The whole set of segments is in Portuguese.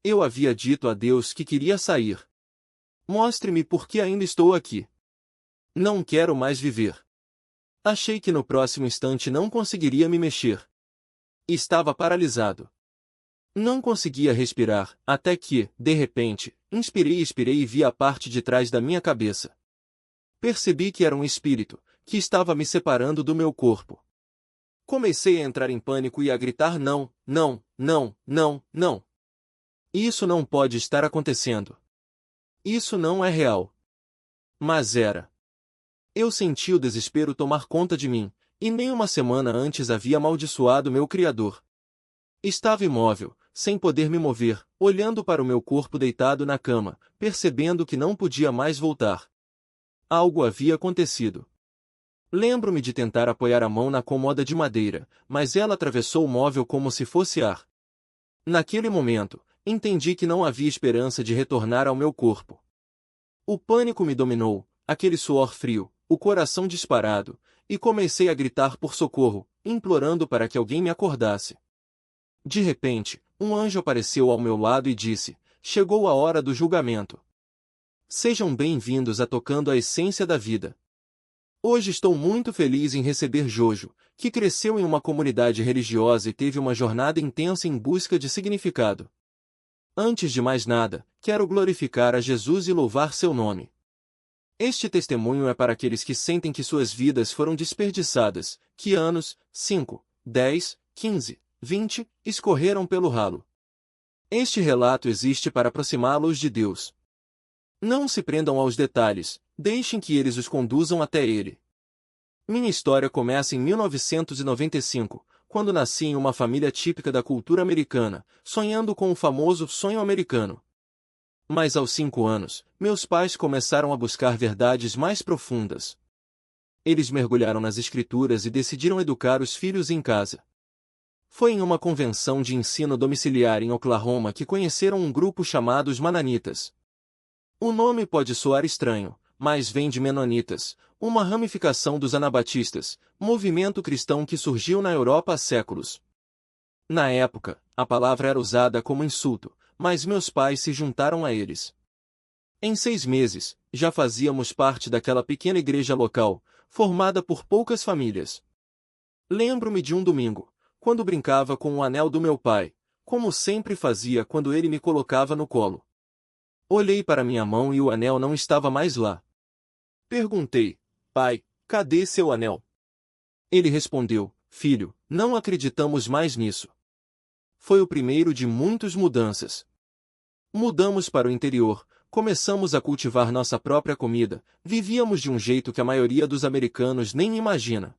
Eu havia dito a Deus que queria sair. Mostre-me por que ainda estou aqui. Não quero mais viver. Achei que no próximo instante não conseguiria me mexer. Estava paralisado. Não conseguia respirar, até que, de repente, inspirei e expirei e vi a parte de trás da minha cabeça. Percebi que era um espírito, que estava me separando do meu corpo. Comecei a entrar em pânico e a gritar não, não, não, não, não. Isso não pode estar acontecendo. Isso não é real. Mas era. Eu senti o desespero tomar conta de mim, e nem uma semana antes havia amaldiçoado meu Criador. Estava imóvel, sem poder me mover, olhando para o meu corpo deitado na cama, percebendo que não podia mais voltar. Algo havia acontecido. Lembro-me de tentar apoiar a mão na cômoda de madeira, mas ela atravessou o móvel como se fosse ar. Naquele momento, entendi que não havia esperança de retornar ao meu corpo. O pânico me dominou, aquele suor frio, o coração disparado, e comecei a gritar por socorro, implorando para que alguém me acordasse. De repente, um anjo apareceu ao meu lado e disse: chegou a hora do julgamento. Sejam bem-vindos a Tocando a Essência da Vida. Hoje estou muito feliz em receber Jojo, que cresceu em uma comunidade religiosa e teve uma jornada intensa em busca de significado. Antes de mais nada, quero glorificar a Jesus e louvar seu nome. Este testemunho é para aqueles que sentem que suas vidas foram desperdiçadas, que anos, 5, 10, 15, 20, escorreram pelo ralo. Este relato existe para aproximá-los de Deus. Não se prendam aos detalhes, deixem que eles os conduzam até Ele. Minha história começa em 1995, quando nasci em uma família típica da cultura americana, sonhando com o famoso sonho americano. Mas aos 5 anos, meus pais começaram a buscar verdades mais profundas. Eles mergulharam nas escrituras e decidiram educar os filhos em casa. Foi em uma convenção de ensino domiciliar em Oklahoma que conheceram um grupo chamado os Mananitas. O nome pode soar estranho, mas vem de Menonitas, uma ramificação dos Anabatistas, movimento cristão que surgiu na Europa há séculos. Na época, a palavra era usada como insulto, mas meus pais se juntaram a eles. Em 6 meses, já fazíamos parte daquela pequena igreja local, formada por poucas famílias. Lembro-me de um domingo, quando brincava com o anel do meu pai, como sempre fazia quando ele me colocava no colo. Olhei para minha mão e o anel não estava mais lá. Perguntei: pai, cadê seu anel? Ele respondeu: filho, não acreditamos mais nisso. Foi o primeiro de muitas mudanças. Mudamos para o interior, começamos a cultivar nossa própria comida, vivíamos de um jeito que a maioria dos americanos nem imagina.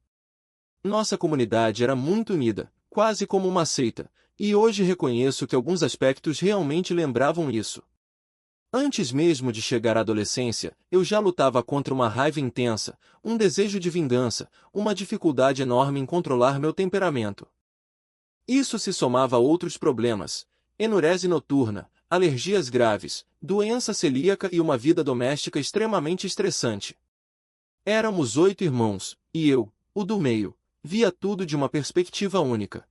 Nossa comunidade era muito unida, quase como uma seita, e hoje reconheço que alguns aspectos realmente lembravam isso. Antes mesmo de chegar à adolescência, eu já lutava contra uma raiva intensa, um desejo de vingança, uma dificuldade enorme em controlar meu temperamento. Isso se somava a outros problemas: enurese noturna, alergias graves, doença celíaca e uma vida doméstica extremamente estressante. Éramos 8 irmãos, e eu, o do meio, via tudo de uma perspectiva única.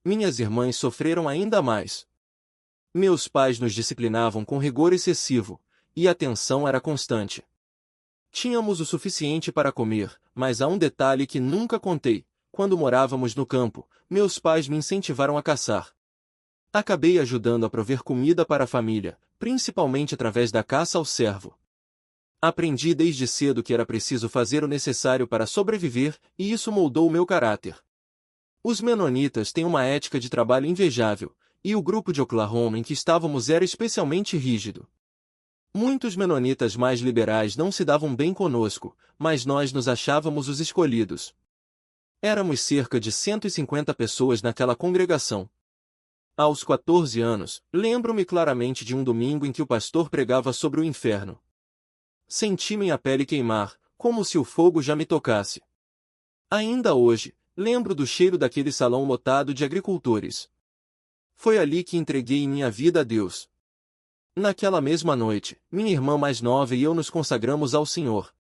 Minhas irmãs sofreram ainda mais. Meus pais nos disciplinavam com rigor excessivo, e a tensão era constante. Tínhamos o suficiente para comer, mas há um detalhe que nunca contei: quando morávamos no campo, meus pais me incentivaram a caçar. Acabei ajudando a prover comida para a família, principalmente através da caça ao cervo. Aprendi desde cedo que era preciso fazer o necessário para sobreviver, e isso moldou o meu caráter. Os menonitas têm uma ética de trabalho invejável, e o grupo de Oklahoma em que estávamos era especialmente rígido. Muitos menonitas mais liberais não se davam bem conosco, mas nós nos achávamos os escolhidos. Éramos cerca de 150 pessoas naquela congregação. Aos 14 anos, lembro-me claramente de um domingo em que o pastor pregava sobre o inferno. Senti minha pele queimar, como se o fogo já me tocasse. Ainda hoje, lembro do cheiro daquele salão lotado de agricultores. Foi ali que entreguei minha vida a Deus. Naquela mesma noite, minha irmã mais nova e eu nos consagramos ao Senhor.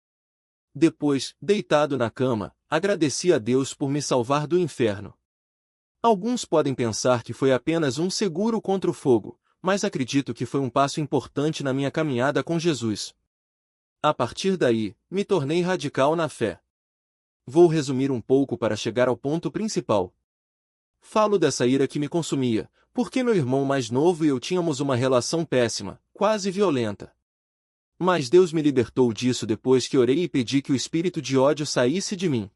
Depois, deitado na cama, agradeci a Deus por me salvar do inferno. Alguns podem pensar que foi apenas um seguro contra o fogo, mas acredito que foi um passo importante na minha caminhada com Jesus. A partir daí, me tornei radical na fé. Vou resumir um pouco para chegar ao ponto principal. Falo dessa ira que me consumia, porque meu irmão mais novo e eu tínhamos uma relação péssima, quase violenta. Mas Deus me libertou disso depois que orei e pedi que o espírito de ódio saísse de mim.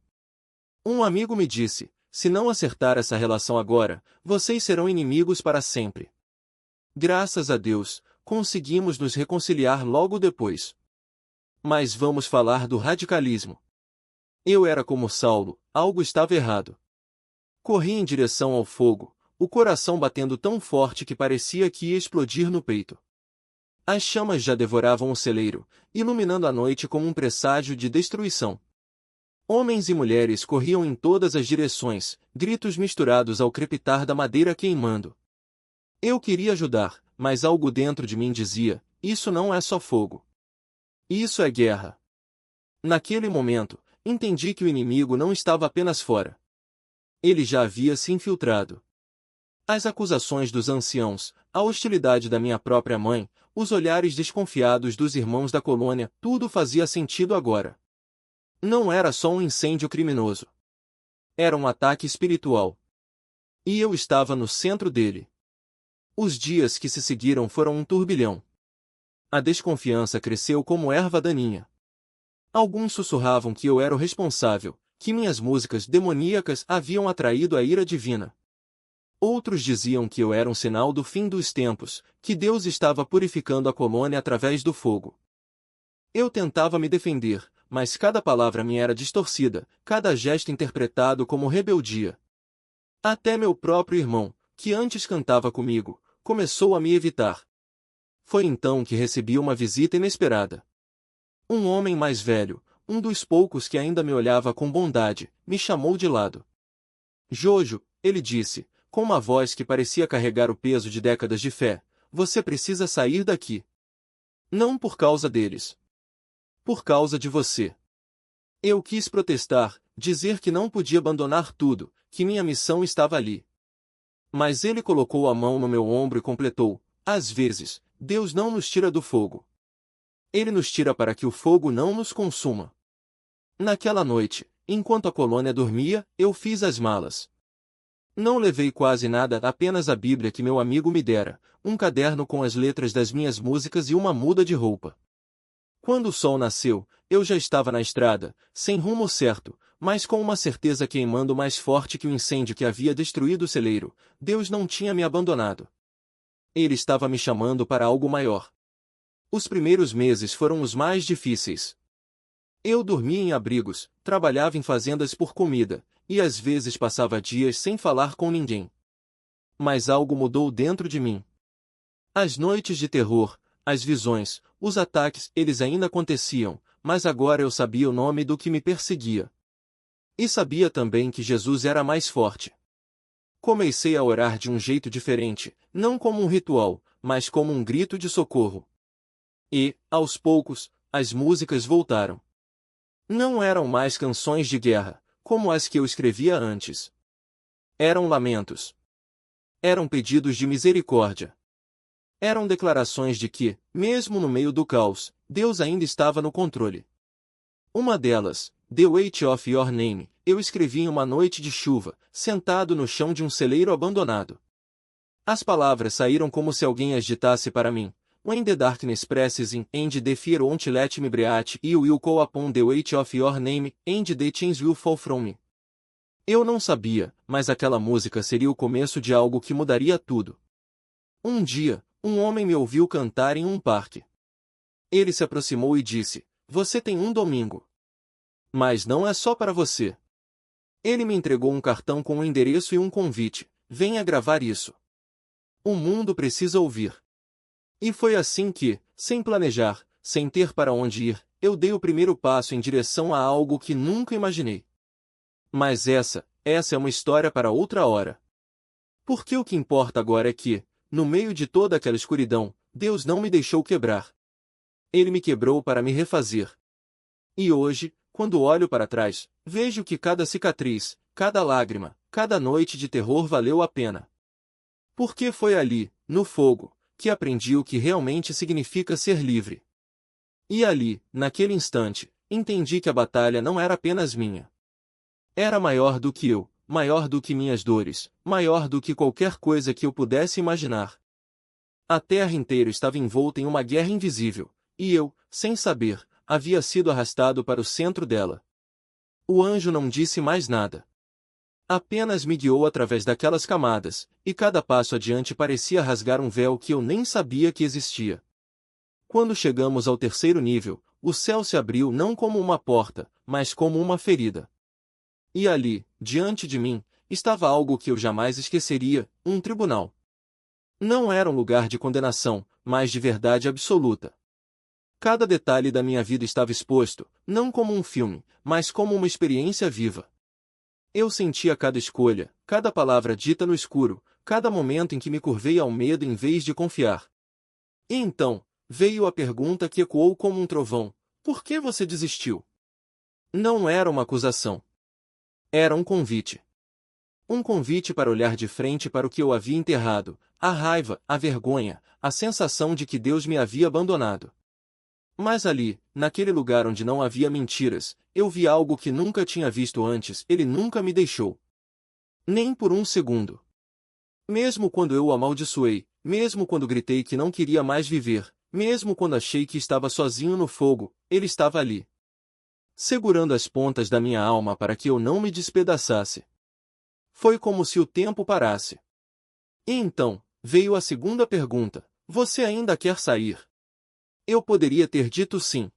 Um amigo me disse: se não acertar essa relação agora, vocês serão inimigos para sempre. Graças a Deus, conseguimos nos reconciliar logo depois. Mas vamos falar do radicalismo. Eu era como Saulo, algo estava errado. Corri em direção ao fogo, o coração batendo tão forte que parecia que ia explodir no peito. As chamas já devoravam o celeiro, iluminando a noite como um presságio de destruição. Homens e mulheres corriam em todas as direções, gritos misturados ao crepitar da madeira queimando. Eu queria ajudar, mas algo dentro de mim dizia: isso não é só fogo. Isso é guerra. Naquele momento, entendi que o inimigo não estava apenas fora. Ele já havia se infiltrado. As acusações dos anciãos, a hostilidade da minha própria mãe, os olhares desconfiados dos irmãos da colônia, tudo fazia sentido agora. Não era só um incêndio criminoso. Era um ataque espiritual. E eu estava no centro dele. Os dias que se seguiram foram um turbilhão. A desconfiança cresceu como erva daninha. Alguns sussurravam que eu era o responsável, que minhas músicas demoníacas haviam atraído a ira divina. Outros diziam que eu era um sinal do fim dos tempos, que Deus estava purificando a colônia através do fogo. Eu tentava me defender, mas cada palavra me era distorcida, cada gesto interpretado como rebeldia. Até meu próprio irmão, que antes cantava comigo, começou a me evitar. Foi então que recebi uma visita inesperada. Um homem mais velho, um dos poucos que ainda me olhava com bondade, me chamou de lado. Jojo, ele disse, com uma voz que parecia carregar o peso de décadas de fé, você precisa sair daqui. Não por causa deles. Por causa de você. Eu quis protestar, dizer que não podia abandonar tudo, que minha missão estava ali. Mas ele colocou a mão no meu ombro e completou: às vezes, Deus não nos tira do fogo. Ele nos tira para que o fogo não nos consuma. Naquela noite, enquanto a colônia dormia, eu fiz as malas. Não levei quase nada, apenas a Bíblia que meu amigo me dera, um caderno com as letras das minhas músicas e uma muda de roupa. Quando o sol nasceu, eu já estava na estrada, sem rumo certo, mas com uma certeza queimando mais forte que o incêndio que havia destruído o celeiro: Deus não tinha me abandonado. Ele estava me chamando para algo maior. Os primeiros meses foram os mais difíceis. Eu dormia em abrigos, trabalhava em fazendas por comida, e às vezes passava dias sem falar com ninguém. Mas algo mudou dentro de mim. As noites de terror, as visões, os ataques, eles ainda aconteciam, mas agora eu sabia o nome do que me perseguia. E sabia também que Jesus era mais forte. Comecei a orar de um jeito diferente, não como um ritual, mas como um grito de socorro. E, aos poucos, as músicas voltaram. Não eram mais canções de guerra, como as que eu escrevia antes. Eram lamentos. Eram pedidos de misericórdia. Eram declarações de que, mesmo no meio do caos, Deus ainda estava no controle. Uma delas, The Weight of Your Name, eu escrevi em uma noite de chuva, sentado no chão de um celeiro abandonado. As palavras saíram como se alguém as ditasse para mim. When the darkness presses in, and the fear won't let me breathe, you will call upon the weight of your name, and the chains will fall from me. Eu não sabia, mas aquela música seria o começo de algo que mudaria tudo. Um dia, um homem me ouviu cantar em um parque. Ele se aproximou e disse: você tem um domingo. Mas não é só para você. Ele me entregou um cartão com um endereço e um convite: venha gravar isso. O mundo precisa ouvir. E foi assim que, sem planejar, sem ter para onde ir, eu dei o primeiro passo em direção a algo que nunca imaginei. Mas essa é uma história para outra hora. Porque o que importa agora é que, no meio de toda aquela escuridão, Deus não me deixou quebrar. Ele me quebrou para me refazer. E hoje, quando olho para trás, vejo que cada cicatriz, cada lágrima, cada noite de terror valeu a pena. Porque foi ali, no fogo, que aprendi o que realmente significa ser livre. E ali, naquele instante, entendi que a batalha não era apenas minha. Era maior do que eu, maior do que minhas dores, maior do que qualquer coisa que eu pudesse imaginar. A terra inteira estava envolta em uma guerra invisível, e eu, sem saber, havia sido arrastado para o centro dela. O anjo não disse mais nada. Apenas me guiou através daquelas camadas, e cada passo adiante parecia rasgar um véu que eu nem sabia que existia. Quando chegamos ao terceiro nível, o céu se abriu não como uma porta, mas como uma ferida. E ali, diante de mim, estava algo que eu jamais esqueceria, um tribunal. Não era um lugar de condenação, mas de verdade absoluta. Cada detalhe da minha vida estava exposto, não como um filme, mas como uma experiência viva. Eu sentia cada escolha, cada palavra dita no escuro, cada momento em que me curvei ao medo em vez de confiar. E então, veio a pergunta que ecoou como um trovão: por que você desistiu? Não era uma acusação. Era um convite. Um convite para olhar de frente para o que eu havia enterrado, a raiva, a vergonha, a sensação de que Deus me havia abandonado. Mas ali, naquele lugar onde não havia mentiras, eu vi algo que nunca tinha visto antes. Ele nunca me deixou. Nem por um segundo. Mesmo quando eu o amaldiçoei, mesmo quando gritei que não queria mais viver, mesmo quando achei que estava sozinho no fogo, ele estava ali, segurando as pontas da minha alma para que eu não me despedaçasse. Foi como se o tempo parasse. E então, veio a segunda pergunta: você ainda quer sair? Eu poderia ter dito sim.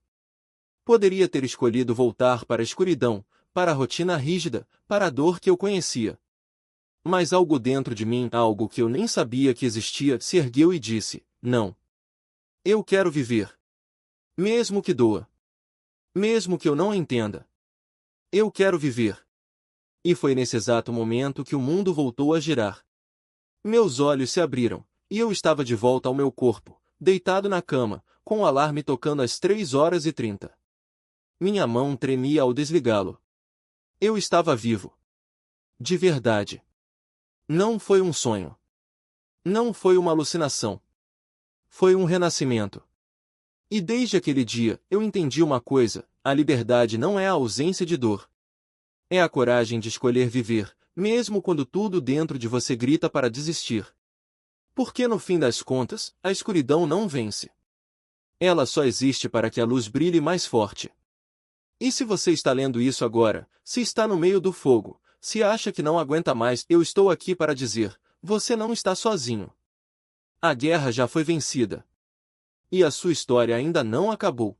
Poderia ter escolhido voltar para a escuridão, para a rotina rígida, para a dor que eu conhecia. Mas algo dentro de mim, algo que eu nem sabia que existia, se ergueu e disse: não. Eu quero viver. Mesmo que doa. Mesmo que eu não entenda. Eu quero viver. E foi nesse exato momento que o mundo voltou a girar. Meus olhos se abriram, e eu estava de volta ao meu corpo, deitado na cama, com o alarme tocando às 3h30. Minha mão tremia ao desligá-lo. Eu estava vivo. De verdade. Não foi um sonho. Não foi uma alucinação. Foi um renascimento. E desde aquele dia, eu entendi uma coisa: a liberdade não é a ausência de dor. É a coragem de escolher viver, mesmo quando tudo dentro de você grita para desistir. Porque no fim das contas, a escuridão não vence. Ela só existe para que a luz brilhe mais forte. E se você está lendo isso agora, se está no meio do fogo, se acha que não aguenta mais, eu estou aqui para dizer: você não está sozinho. A guerra já foi vencida. E a sua história ainda não acabou.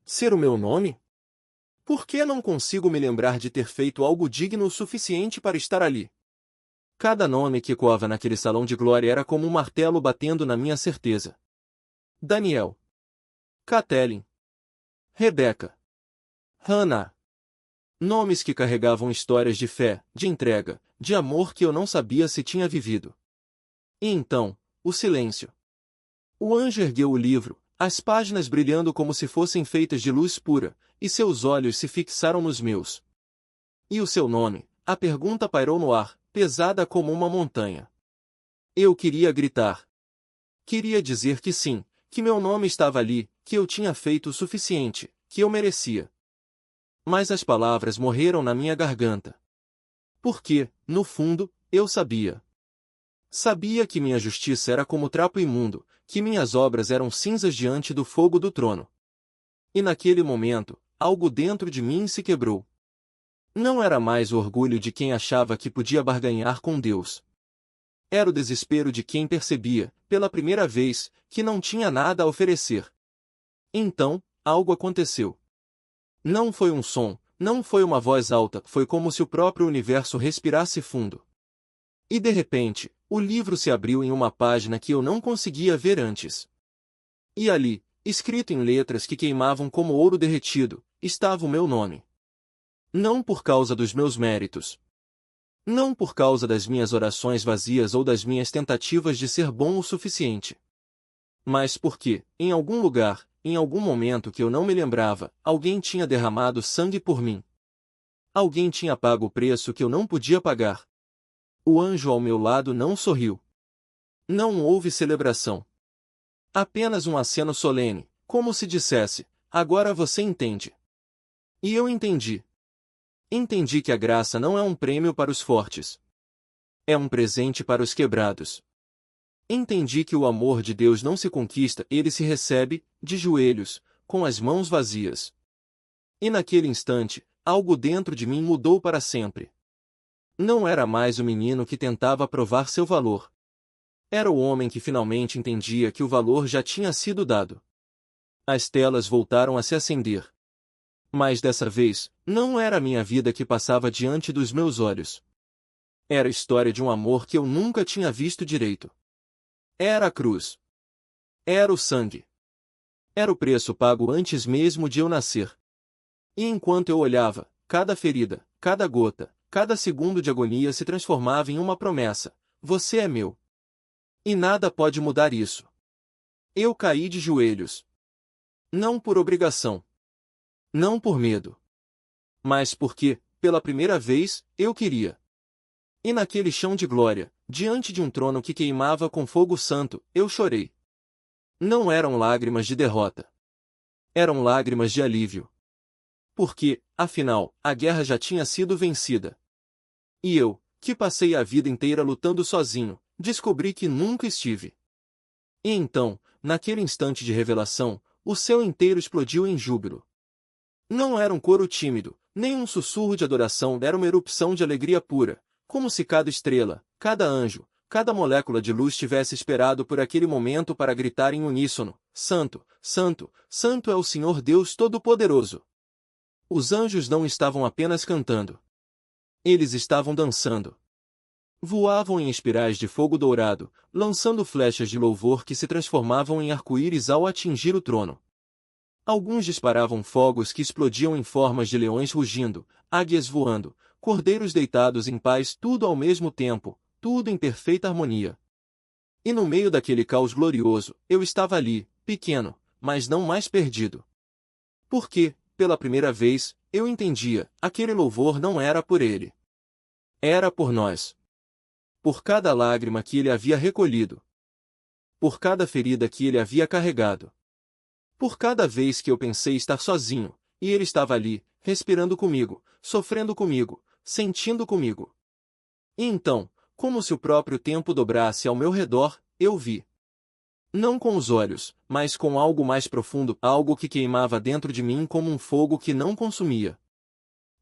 Ser o meu nome? Por que não consigo me lembrar de ter feito algo digno o suficiente para estar ali? Cada nome que ecoava naquele salão de glória era como um martelo batendo na minha certeza. Daniel. Kathleen. Rebecca. Hannah. Nomes que carregavam histórias de fé, de entrega, de amor que eu não sabia se tinha vivido. E então, o silêncio. O anjo ergueu o livro, as páginas brilhando como se fossem feitas de luz pura, e seus olhos se fixaram nos meus. E o seu nome? A pergunta pairou no ar, pesada como uma montanha. Eu queria gritar. Queria dizer que sim, que meu nome estava ali, que eu tinha feito o suficiente, que eu merecia. Mas as palavras morreram na minha garganta. Porque, no fundo, eu sabia. Sabia que minha justiça era como trapo imundo, que minhas obras eram cinzas diante do fogo do trono. E naquele momento, algo dentro de mim se quebrou. Não era mais o orgulho de quem achava que podia barganhar com Deus. Era o desespero de quem percebia, pela primeira vez, que não tinha nada a oferecer. Então, algo aconteceu. Não foi um som, não foi uma voz alta, foi como se o próprio universo respirasse fundo. E de repente, o livro se abriu em uma página que eu não conseguia ver antes. E ali, escrito em letras que queimavam como ouro derretido, estava o meu nome. Não por causa dos meus méritos. Não por causa das minhas orações vazias ou das minhas tentativas de ser bom o suficiente. Mas porque, em algum lugar, em algum momento que eu não me lembrava, alguém tinha derramado sangue por mim. Alguém tinha pago o preço que eu não podia pagar. O anjo ao meu lado não sorriu. Não houve celebração. Apenas um aceno solene, como se dissesse, agora você entende. E eu entendi. Entendi que a graça não é um prêmio para os fortes. É um presente para os quebrados. Entendi que o amor de Deus não se conquista, ele se recebe, de joelhos, com as mãos vazias. E naquele instante, algo dentro de mim mudou para sempre. Não era mais o menino que tentava provar seu valor. Era o homem que finalmente entendia que o valor já tinha sido dado. As telas voltaram a se acender. Mas dessa vez, não era a minha vida que passava diante dos meus olhos. Era a história de um amor que eu nunca tinha visto direito. Era a cruz. Era o sangue. Era o preço pago antes mesmo de eu nascer. E enquanto eu olhava, cada ferida, cada gota, cada segundo de agonia se transformava em uma promessa: você é meu. E nada pode mudar isso. Eu caí de joelhos. Não por obrigação. Não por medo. Mas porque, pela primeira vez, eu queria. E naquele chão de glória, diante de um trono que queimava com fogo santo, eu chorei. Não eram lágrimas de derrota. Eram lágrimas de alívio. Porque, afinal, a guerra já tinha sido vencida. E eu, que passei a vida inteira lutando sozinho, descobri que nunca estive. E então, naquele instante de revelação, o céu inteiro explodiu em júbilo. Não era um coro tímido, nem um sussurro de adoração, era uma erupção de alegria pura, como se cada estrela, cada anjo, cada molécula de luz tivesse esperado por aquele momento para gritar em uníssono: Santo, Santo, Santo é o Senhor Deus Todo-Poderoso. Os anjos não estavam apenas cantando. Eles estavam dançando. Voavam em espirais de fogo dourado, lançando flechas de louvor que se transformavam em arco-íris ao atingir o trono. Alguns disparavam fogos que explodiam em formas de leões rugindo, águias voando, cordeiros deitados em paz, tudo ao mesmo tempo, tudo em perfeita harmonia. E no meio daquele caos glorioso, eu estava ali, pequeno, mas não mais perdido. Porque, pela primeira vez, eu entendia, aquele louvor não era por ele. Era por nós. Por cada lágrima que ele havia recolhido. Por cada ferida que ele havia carregado. Por cada vez que eu pensei estar sozinho, e ele estava ali, respirando comigo, sofrendo comigo, sentindo comigo. E então, como se o próprio tempo dobrasse ao meu redor, eu vi. Não com os olhos, mas com algo mais profundo, algo que queimava dentro de mim como um fogo que não consumia.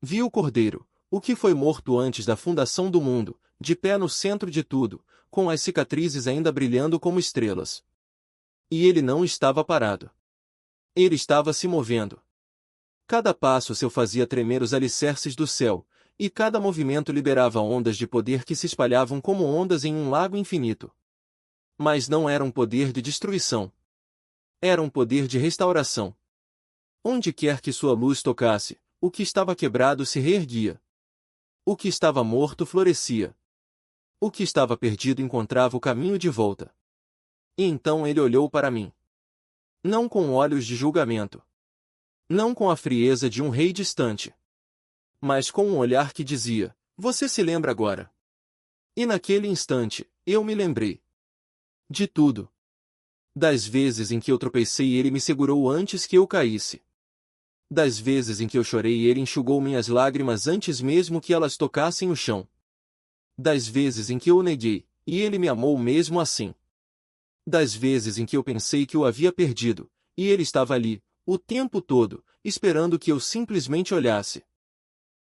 Vi o Cordeiro, o que foi morto antes da fundação do mundo, de pé no centro de tudo, com as cicatrizes ainda brilhando como estrelas. E ele não estava parado. Ele estava se movendo. Cada passo seu fazia tremer os alicerces do céu, e cada movimento liberava ondas de poder que se espalhavam como ondas em um lago infinito. Mas não era um poder de destruição. Era um poder de restauração. Onde quer que sua luz tocasse, o que estava quebrado se reerguia. O que estava morto florescia. O que estava perdido encontrava o caminho de volta. E então ele olhou para mim. Não com olhos de julgamento. Não com a frieza de um rei distante. Mas com um olhar que dizia: você se lembra agora? E naquele instante, eu me lembrei. De tudo. Das vezes em que eu tropecei e ele me segurou antes que eu caísse. Das vezes em que eu chorei e ele enxugou minhas lágrimas antes mesmo que elas tocassem o chão. Das vezes em que eu o neguei, e ele me amou mesmo assim. Das vezes em que eu pensei que o havia perdido, e ele estava ali, o tempo todo, esperando que eu simplesmente olhasse.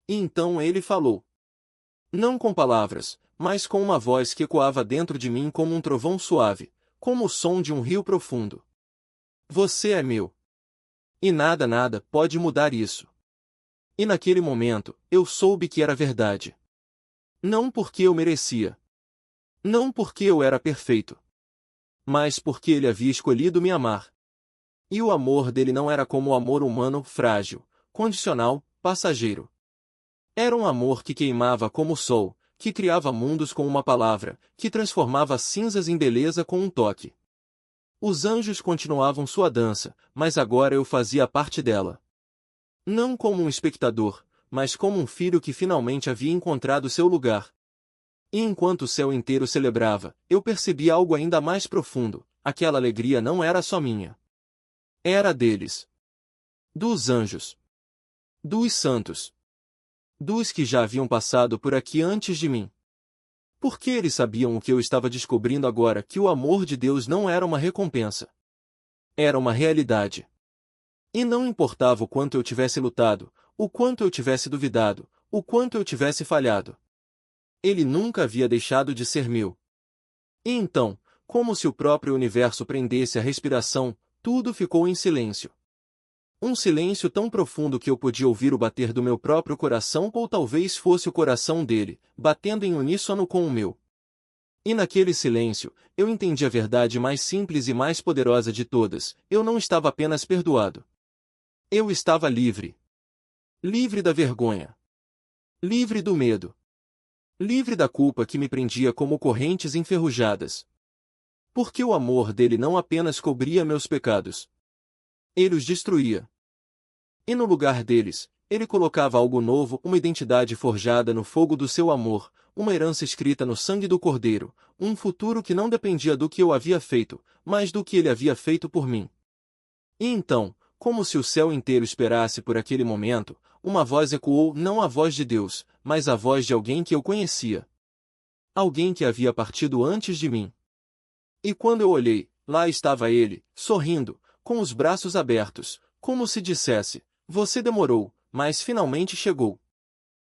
E então ele falou. Não com palavras, mas com uma voz que ecoava dentro de mim como um trovão suave, como o som de um rio profundo. Você é meu. E nada pode mudar isso. E naquele momento, eu soube que era verdade. Não porque eu merecia. Não porque eu era perfeito. Mas porque ele havia escolhido me amar. E o amor dele não era como o amor humano, frágil, condicional, passageiro. Era um amor que queimava como o sol, que criava mundos com uma palavra, que transformava cinzas em beleza com um toque. Os anjos continuavam sua dança, mas agora eu fazia parte dela. Não como um espectador, mas como um filho que finalmente havia encontrado seu lugar. E enquanto o céu inteiro celebrava, eu percebi algo ainda mais profundo, aquela alegria não era só minha. Era deles. Dos anjos. Dos santos. Dos que já haviam passado por aqui antes de mim. Porque eles sabiam o que eu estava descobrindo agora, que o amor de Deus não era uma recompensa. Era uma realidade. E não importava o quanto eu tivesse lutado, o quanto eu tivesse duvidado, o quanto eu tivesse falhado. Ele nunca havia deixado de ser meu. E então, como se o próprio universo prendesse a respiração, tudo ficou em silêncio. Um silêncio tão profundo que eu podia ouvir o bater do meu próprio coração, ou talvez fosse o coração dele, batendo em uníssono com o meu. E naquele silêncio, eu entendi a verdade mais simples e mais poderosa de todas: eu não estava apenas perdoado. Eu estava livre. Livre da vergonha. Livre do medo. Livre da culpa que me prendia como correntes enferrujadas. Porque o amor dele não apenas cobria meus pecados. Ele os destruía. E no lugar deles, ele colocava algo novo, uma identidade forjada no fogo do seu amor, uma herança escrita no sangue do Cordeiro, um futuro que não dependia do que eu havia feito, mas do que ele havia feito por mim. E então, como se o céu inteiro esperasse por aquele momento, uma voz ecoou, não a voz de Deus, mas a voz de alguém que eu conhecia. Alguém que havia partido antes de mim. E quando eu olhei, lá estava ele, sorrindo, com os braços abertos, como se dissesse: você demorou, mas finalmente chegou.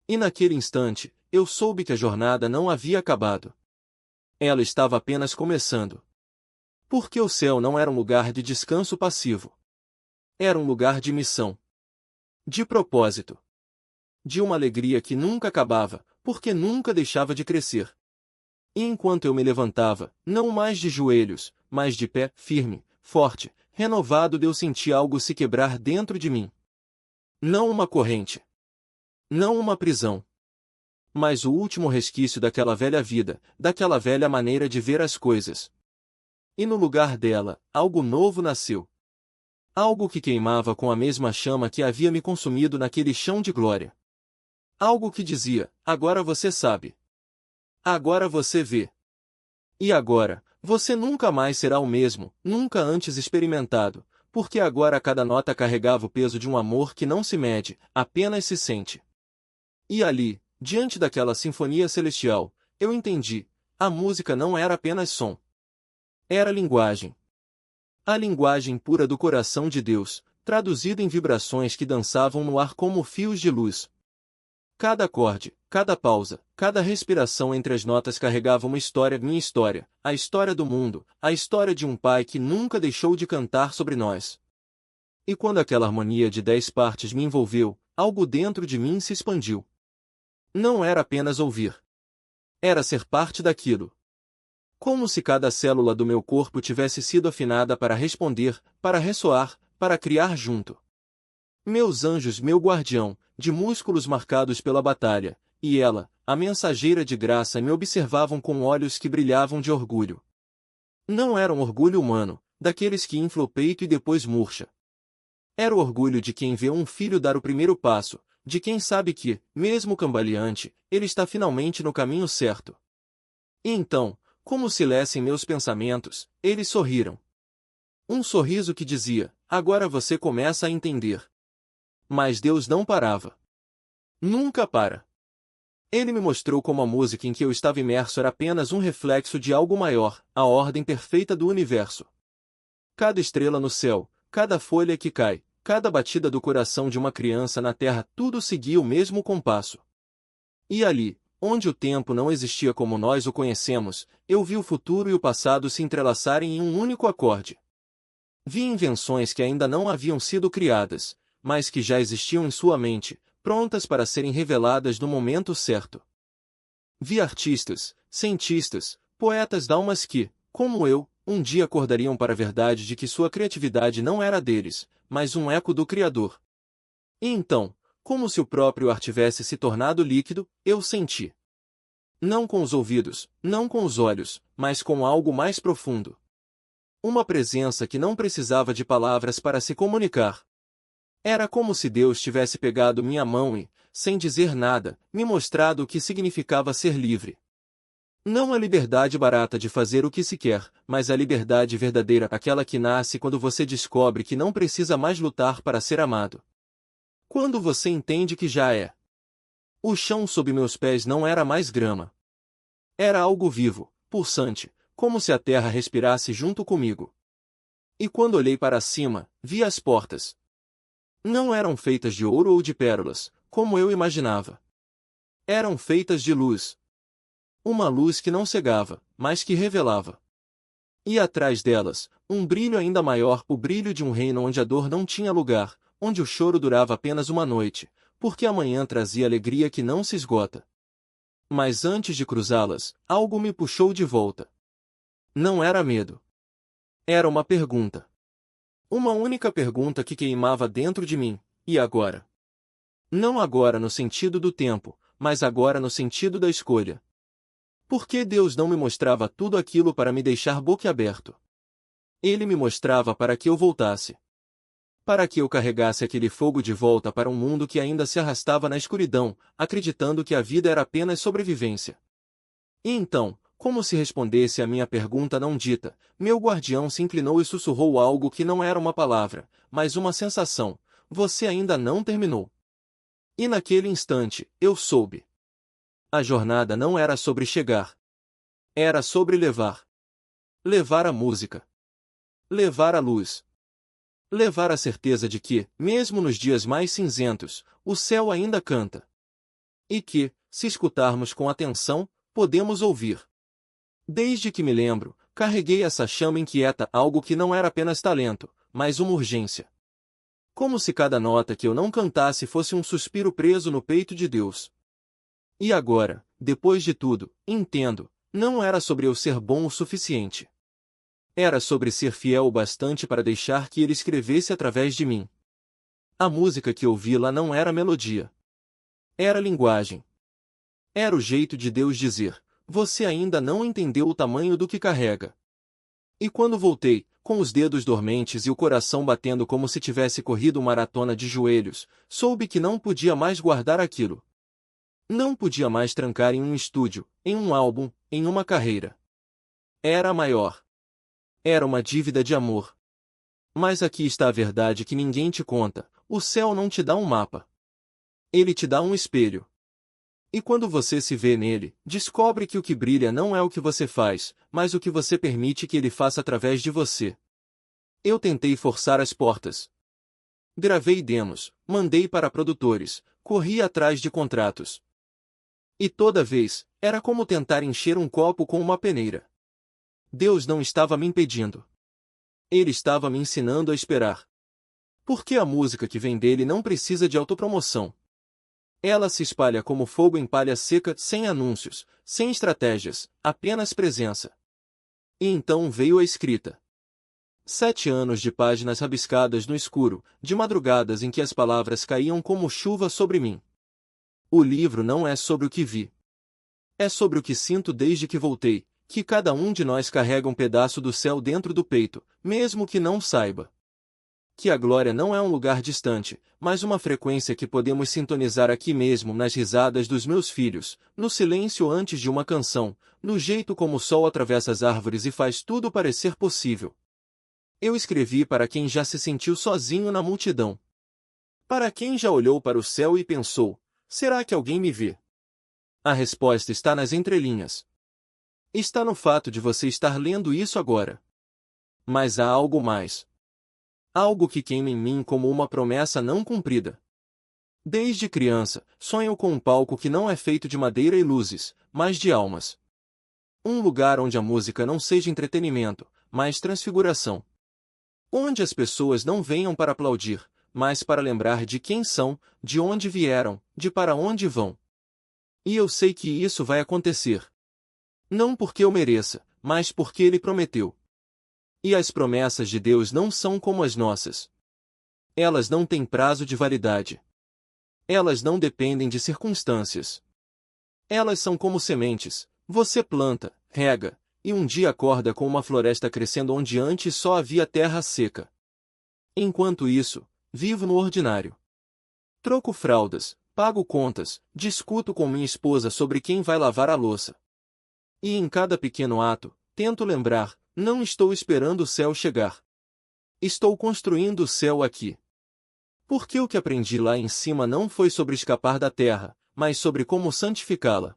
E naquele instante, eu soube que a jornada não havia acabado. Ela estava apenas começando. Porque o céu não era um lugar de descanso passivo. Era um lugar de missão. De propósito. De uma alegria que nunca acabava, porque nunca deixava de crescer. E enquanto eu me levantava, não mais de joelhos, mas de pé, firme, forte, renovado, eu senti algo se quebrar dentro de mim. Não uma corrente. Não uma prisão. Mas o último resquício daquela velha vida, daquela velha maneira de ver as coisas. E no lugar dela, algo novo nasceu. Algo que queimava com a mesma chama que havia me consumido naquele chão de glória. Algo que dizia: agora você sabe. Agora você vê. E agora, você nunca mais será o mesmo, nunca antes experimentado, porque agora cada nota carregava o peso de um amor que não se mede, apenas se sente. E ali, diante daquela sinfonia celestial, eu entendi: a música não era apenas som. Era linguagem. A linguagem pura do coração de Deus, traduzida em vibrações que dançavam no ar como fios de luz. Cada acorde, cada pausa, cada respiração entre as notas carregava uma história, minha história, a história do mundo, a história de um pai que nunca deixou de cantar sobre nós. E quando aquela harmonia de 10 partes me envolveu, algo dentro de mim se expandiu. Não era apenas ouvir. Era ser parte daquilo. Como se cada célula do meu corpo tivesse sido afinada para responder, para ressoar, para criar junto. Meus anjos, meu guardião, de músculos marcados pela batalha, e ela, a mensageira de graça, me observavam com olhos que brilhavam de orgulho. Não era um orgulho humano, daqueles que infla o peito e depois murcha. Era o orgulho de quem vê um filho dar o primeiro passo, de quem sabe que, mesmo cambaleante, ele está finalmente no caminho certo. E então, como se lessem meus pensamentos, eles sorriram. Um sorriso que dizia: agora você começa a entender. Mas Deus não parava. Nunca para. Ele me mostrou como a música em que eu estava imerso era apenas um reflexo de algo maior, a ordem perfeita do universo. Cada estrela no céu, cada folha que cai, cada batida do coração de uma criança na terra, tudo seguia o mesmo compasso. E ali, onde o tempo não existia como nós o conhecemos, eu vi o futuro e o passado se entrelaçarem em um único acorde. Vi invenções que ainda não haviam sido criadas, mas que já existiam em sua mente, prontas para serem reveladas no momento certo. Vi artistas, cientistas, poetas d'almas que, como eu, um dia acordariam para a verdade de que sua criatividade não era deles, mas um eco do Criador. E então, como se o próprio ar tivesse se tornado líquido, eu senti. Não com os ouvidos, não com os olhos, mas com algo mais profundo. Uma presença que não precisava de palavras para se comunicar. Era como se Deus tivesse pegado minha mão e, sem dizer nada, me mostrado o que significava ser livre. Não a liberdade barata de fazer o que se quer, mas a liberdade verdadeira, aquela que nasce quando você descobre que não precisa mais lutar para ser amado. Quando você entende que já é. O chão sob meus pés não era mais grama. Era algo vivo, pulsante, como se a terra respirasse junto comigo. E quando olhei para cima, vi as portas. Não eram feitas de ouro ou de pérolas, como eu imaginava. Eram feitas de luz. Uma luz que não cegava, mas que revelava. E atrás delas, um brilho ainda maior, o brilho de um reino onde a dor não tinha lugar, onde o choro durava apenas uma noite, porque amanhã trazia alegria que não se esgota. Mas antes de cruzá-las, algo me puxou de volta. Não era medo. Era uma pergunta. Uma única pergunta que queimava dentro de mim: e agora? Não agora no sentido do tempo, mas agora no sentido da escolha. Por que Deus não me mostrava tudo aquilo para me deixar boquiaberto? Ele me mostrava para que eu voltasse. Para que eu carregasse aquele fogo de volta para um mundo que ainda se arrastava na escuridão, acreditando que a vida era apenas sobrevivência. E então, como se respondesse à minha pergunta não dita, meu guardião se inclinou e sussurrou algo que não era uma palavra, mas uma sensação: você ainda não terminou. E naquele instante, eu soube. A jornada não era sobre chegar. Era sobre levar. Levar a música. Levar a luz. Levar a certeza de que, mesmo nos dias mais cinzentos, o céu ainda canta. E que, se escutarmos com atenção, podemos ouvir. Desde que me lembro, carreguei essa chama inquieta, algo que não era apenas talento, mas uma urgência. Como se cada nota que eu não cantasse fosse um suspiro preso no peito de Deus. E agora, depois de tudo, entendo, não era sobre eu ser bom o suficiente. Era sobre ser fiel o bastante para deixar que ele escrevesse através de mim. A música que ouvi lá não era melodia. Era linguagem. Era o jeito de Deus dizer: você ainda não entendeu o tamanho do que carrega. E quando voltei, com os dedos dormentes e o coração batendo como se tivesse corrido uma maratona de joelhos, soube que não podia mais guardar aquilo. Não podia mais trancar em um estúdio, em um álbum, em uma carreira. Era maior. Era uma dívida de amor. Mas aqui está a verdade que ninguém te conta: o céu não te dá um mapa. Ele te dá um espelho. E quando você se vê nele, descobre que o que brilha não é o que você faz, mas o que você permite que ele faça através de você. Eu tentei forçar as portas. Gravei demos, mandei para produtores, corri atrás de contratos. E toda vez, era como tentar encher um copo com uma peneira. Deus não estava me impedindo. Ele estava me ensinando a esperar. Porque a música que vem dele não precisa de autopromoção. Ela se espalha como fogo em palha seca, sem anúncios, sem estratégias, apenas presença. E então veio a escrita. 7 anos de páginas rabiscadas no escuro, de madrugadas em que as palavras caíam como chuva sobre mim. O livro não é sobre o que vi. É sobre o que sinto desde que voltei, que cada um de nós carrega um pedaço do céu dentro do peito, mesmo que não saiba. Que a glória não é um lugar distante, mas uma frequência que podemos sintonizar aqui mesmo, nas risadas dos meus filhos, no silêncio antes de uma canção, no jeito como o sol atravessa as árvores e faz tudo parecer possível. Eu escrevi para quem já se sentiu sozinho na multidão. Para quem já olhou para o céu e pensou: será que alguém me vê? A resposta está nas entrelinhas. Está no fato de você estar lendo isso agora. Mas há algo mais. Algo que queima em mim como uma promessa não cumprida. Desde criança, sonho com um palco que não é feito de madeira e luzes, mas de almas. Um lugar onde a música não seja entretenimento, mas transfiguração. Onde as pessoas não venham para aplaudir, mas para lembrar de quem são, de onde vieram, de para onde vão. E eu sei que isso vai acontecer. Não porque eu mereça, mas porque Ele prometeu. E as promessas de Deus não são como as nossas. Elas não têm prazo de validade. Elas não dependem de circunstâncias. Elas são como sementes: você planta, rega, e um dia acorda com uma floresta crescendo onde antes só havia terra seca. Enquanto isso, vivo no ordinário. Troco fraldas, pago contas, discuto com minha esposa sobre quem vai lavar a louça. E em cada pequeno ato, tento lembrar, não estou esperando o céu chegar. Estou construindo o céu aqui. Porque o que aprendi lá em cima não foi sobre escapar da terra, mas sobre como santificá-la.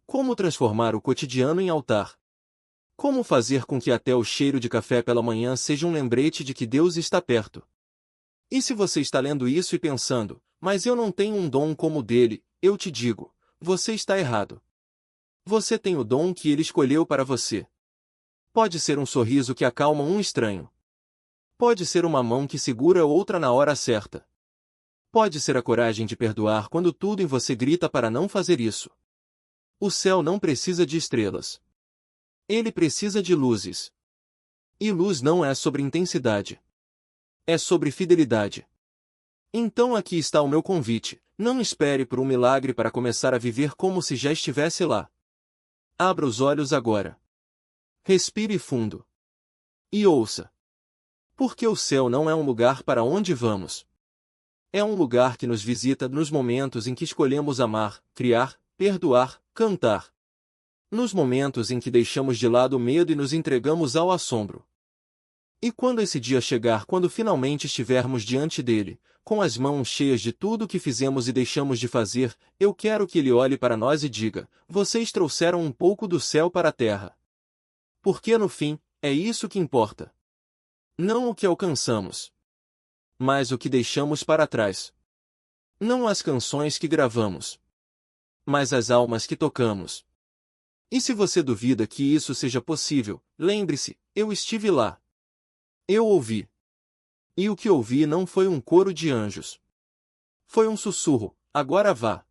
Como transformar o cotidiano em altar. Como fazer com que até o cheiro de café pela manhã seja um lembrete de que Deus está perto. E se você está lendo isso e pensando, mas eu não tenho um dom como o dele, eu te digo, você está errado. Você tem o dom que ele escolheu para você. Pode ser um sorriso que acalma um estranho. Pode ser uma mão que segura outra na hora certa. Pode ser a coragem de perdoar quando tudo em você grita para não fazer isso. O céu não precisa de estrelas. Ele precisa de luzes. E luz não é sobre intensidade. É sobre fidelidade. Então aqui está o meu convite, não espere por um milagre para começar a viver como se já estivesse lá. Abra os olhos agora. Respire fundo. E ouça. Porque o céu não é um lugar para onde vamos. É um lugar que nos visita nos momentos em que escolhemos amar, criar, perdoar, cantar. Nos momentos em que deixamos de lado o medo e nos entregamos ao assombro. E quando esse dia chegar, quando finalmente estivermos diante dele, com as mãos cheias de tudo o que fizemos e deixamos de fazer, eu quero que ele olhe para nós e diga: vocês trouxeram um pouco do céu para a terra. Porque no fim, é isso que importa. Não o que alcançamos, mas o que deixamos para trás. Não as canções que gravamos, mas as almas que tocamos. E se você duvida que isso seja possível, lembre-se, eu estive lá. Eu ouvi. E o que ouvi não foi um coro de anjos. Foi um sussurro: agora vá.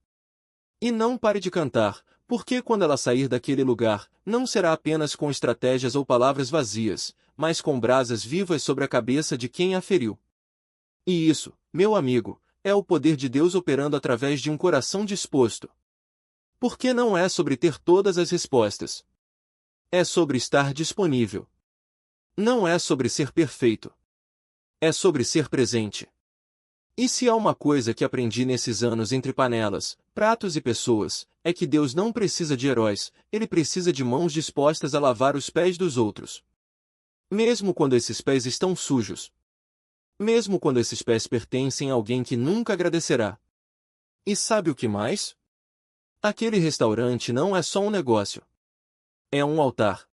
E não pare de cantar, porque quando ela sair daquele lugar, não será apenas com estratégias ou palavras vazias, mas com brasas vivas sobre a cabeça de quem a feriu. E isso, meu amigo, é o poder de Deus operando através de um coração disposto. Porque não é sobre ter todas as respostas. É sobre estar disponível. Não é sobre ser perfeito. É sobre ser presente. E se há uma coisa que aprendi nesses anos entre panelas, pratos e pessoas, é que Deus não precisa de heróis, ele precisa de mãos dispostas a lavar os pés dos outros. Mesmo quando esses pés estão sujos. Mesmo quando esses pés pertencem a alguém que nunca agradecerá. E sabe o que mais? Aquele restaurante não é só um negócio. É um altar.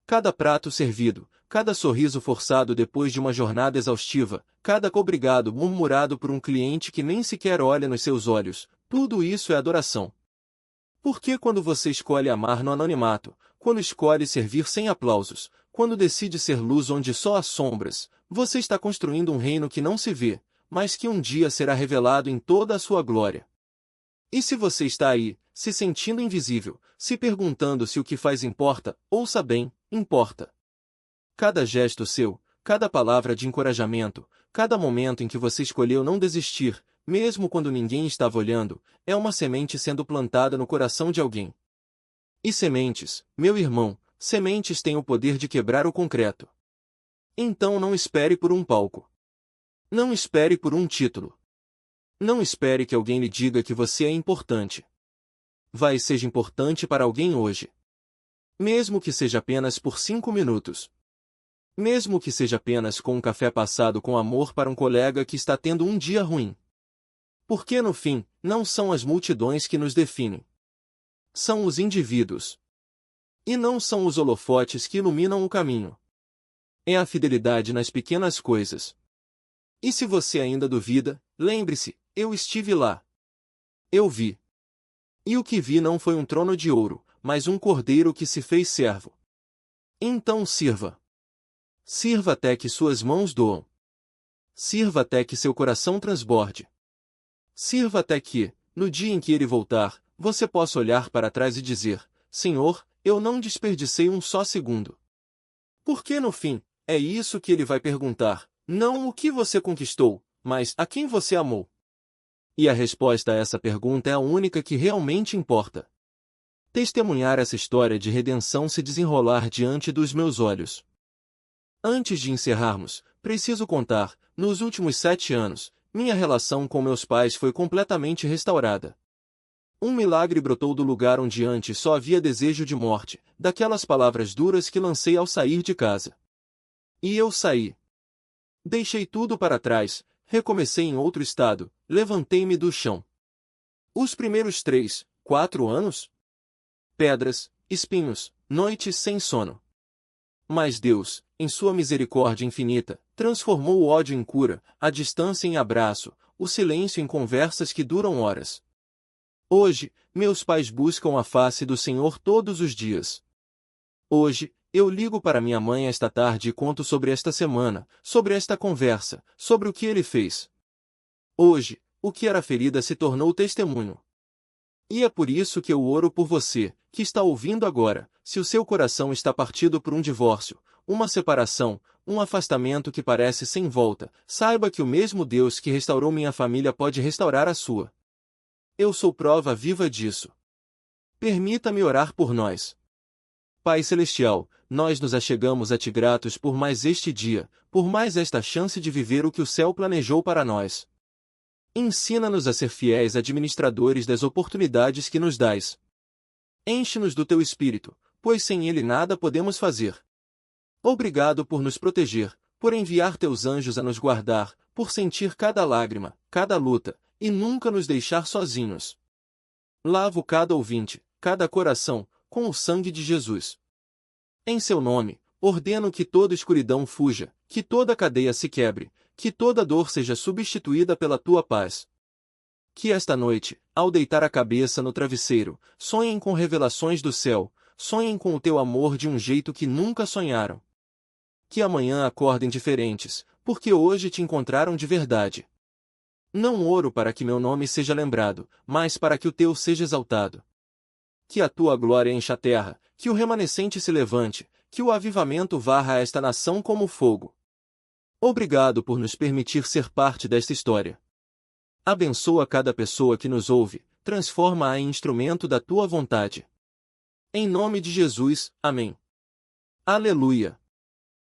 Cada prato servido, cada sorriso forçado depois de uma jornada exaustiva, cada obrigado murmurado por um cliente que nem sequer olha nos seus olhos, tudo isso é adoração. Porque quando você escolhe amar no anonimato, quando escolhe servir sem aplausos, quando decide ser luz onde só há sombras, você está construindo um reino que não se vê, mas que um dia será revelado em toda a sua glória. E se você está aí, se sentindo invisível, se perguntando se o que faz importa, ouça bem, importa. Cada gesto seu, cada palavra de encorajamento, cada momento em que você escolheu não desistir, mesmo quando ninguém estava olhando, é uma semente sendo plantada no coração de alguém. E sementes, meu irmão, sementes têm o poder de quebrar o concreto. Então não espere por um palco. Não espere por um título. Não espere que alguém lhe diga que você é importante. Vai e seja importante para alguém hoje. Mesmo que seja apenas por 5 minutos. Mesmo que seja apenas com um café passado com amor para um colega que está tendo um dia ruim. Porque no fim, não são as multidões que nos definem. São os indivíduos. E não são os holofotes que iluminam o caminho. É a fidelidade nas pequenas coisas. E se você ainda duvida, lembre-se, eu estive lá. Eu vi. E o que vi não foi um trono de ouro, mas um cordeiro que se fez servo. Então sirva. Sirva até que suas mãos doam. Sirva até que seu coração transborde. Sirva até que, no dia em que ele voltar, você possa olhar para trás e dizer: Senhor, eu não desperdicei um só segundo. Porque no fim, é isso que ele vai perguntar, não o que você conquistou, mas a quem você amou. E a resposta a essa pergunta é a única que realmente importa. Testemunhar essa história de redenção se desenrolar diante dos meus olhos. Antes de encerrarmos, preciso contar, nos últimos 7 anos, minha relação com meus pais foi completamente restaurada. Um milagre brotou do lugar onde antes só havia desejo de morte, daquelas palavras duras que lancei ao sair de casa. E eu saí. Deixei tudo para trás, recomecei em outro estado, levantei-me do chão. Os primeiros 3, 4 anos? Pedras, espinhos, noites sem sono. Mas Deus, em sua misericórdia infinita, transformou o ódio em cura, a distância em abraço, o silêncio em conversas que duram horas. Hoje, meus pais buscam a face do Senhor todos os dias. Hoje, eu ligo para minha mãe esta tarde e conto sobre esta semana, sobre esta conversa, sobre o que ele fez. Hoje, o que era ferida se tornou testemunho. E é por isso que eu oro por você, que está ouvindo agora, se o seu coração está partido por um divórcio, uma separação, um afastamento que parece sem volta, saiba que o mesmo Deus que restaurou minha família pode restaurar a sua. Eu sou prova viva disso. Permita-me orar por nós. Pai Celestial, nós nos achegamos a Ti gratos por mais este dia, por mais esta chance de viver o que o céu planejou para nós. Ensina-nos a ser fiéis administradores das oportunidades que nos dás. Enche-nos do Teu Espírito, pois sem ele nada podemos fazer. Obrigado por nos proteger, por enviar Teus anjos a nos guardar, por sentir cada lágrima, cada luta, e nunca nos deixar sozinhos. Lavo cada ouvinte, cada coração, com o sangue de Jesus. Em Seu nome, ordeno que toda escuridão fuja, que toda cadeia se quebre, que toda dor seja substituída pela Tua paz. Que esta noite, ao deitar a cabeça no travesseiro, sonhem com revelações do céu, sonhem com o Teu amor de um jeito que nunca sonharam. Que amanhã acordem diferentes, porque hoje Te encontraram de verdade. Não oro para que meu nome seja lembrado, mas para que o Teu seja exaltado. Que a Tua glória encha a terra, que o remanescente se levante, que o avivamento varra esta nação como fogo. Obrigado por nos permitir ser parte desta história. Abençoa cada pessoa que nos ouve, transforma-a em instrumento da Tua vontade. Em nome de Jesus, amém. Aleluia.